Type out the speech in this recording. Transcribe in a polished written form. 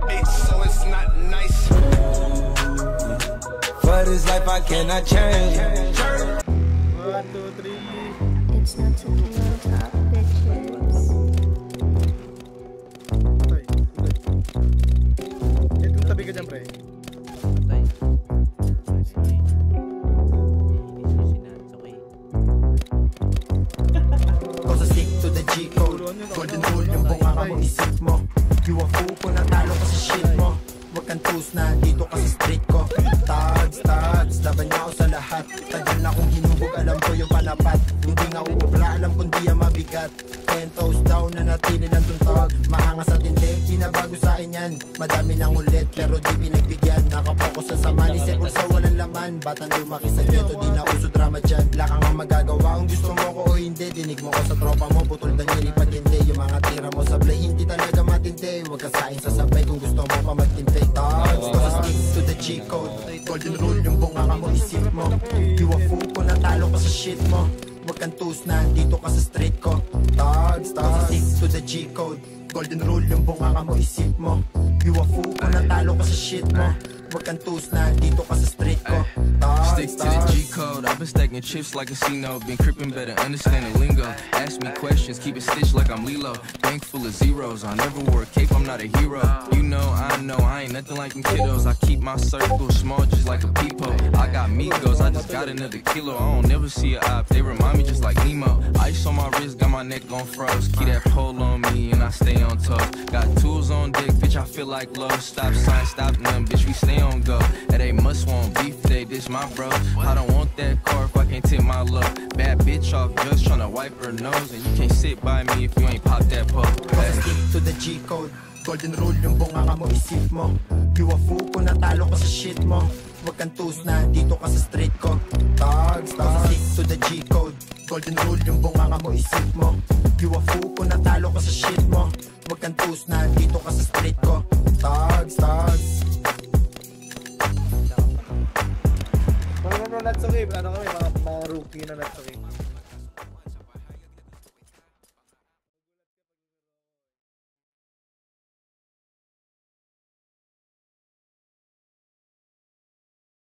bitch, so it's not nice. For this life I cannot change. 1, 2, 3. It's not too on top, bitches. Itong tabi ka dyan, pre. Cause I stick to the G-code. Golden rule yung bunganga mo, isip mo. You a fool kung natalo ka sa shit mo. Huwag kang tus na dito ka sa street ko. Tags, laban niya ako sa lahat. Tagal na kong hinubog, alam ko yung panapat. Hindi nga uubra, alam kong di ang mabigat. 10 toes down na natili ng tuntog. Maangas at hindi, di na bago sa akin yan. Madami nang ulit, pero di pinagbigyan. Nakapokus sa sama, ni Sepul sa walang laman. Batang lumaki sa ghetto, di na uso drama dyan. Wala kang ang magagawa, kung gusto mo ko o hindi. Dinig mo ko sa tropa mo, putol na nyo pag hindi. Yung mga tira mo sa play, hindi talaga matindi. Huwag ka saing sa sabay kung gusto mo pa magtimpi. Dogs, cause I stick to the G-code. Golden rule yung bunganga mo, isip mo. You a fool kung natalo ka sa shit mo. Huwag kang tus na dito ka sa street ko. Dogs, cause I stick to the G-code. Golden rule yung bunganga mo, isip mo. You a fool kung natalo ka sa shit mo. Huwag kang tus na dito ka sa street ko. Stick to the G-code. I've been stacking chips like a casino. Been crippin' better understanding lingo. Ask me questions, keep it stitched like I'm Lilo. Bank full of zeros. I never wore a cape, I'm not a hero. You know, I ain't nothing like them kiddos. I keep my circle small just like a peephole. I got Migos, I just got another kilo. I don't never see a op, they remind me just like Nemo. Ice on my wrist, got my neck on froze. Keep that pole on me and I stay on toes. Got tools on deck, bitch, I feel like low. Stop sign, stop none, bitch, we stay on go. And they must want beef, they dish my bro. I don't want that car if I can't tip my luck. Bad bitch off just tryna wipe her nose. And you can't sit by me if you ain't pop that pole. Stick to the G-code. Golden rule yung bunganga mo, isip mo. You a fool kung natalo ka sa shit mo. Huwag kang tus na dito ka sa street ko. Dogs, stick to the G-code. Golden rule yung bunganga mo, isip mo. You a fool kung natalo ka sa shit mo. Huwag kang tus na dito ka sa street ko. Dogs. Natsuki, ano kami, mga rookie na Natsuki.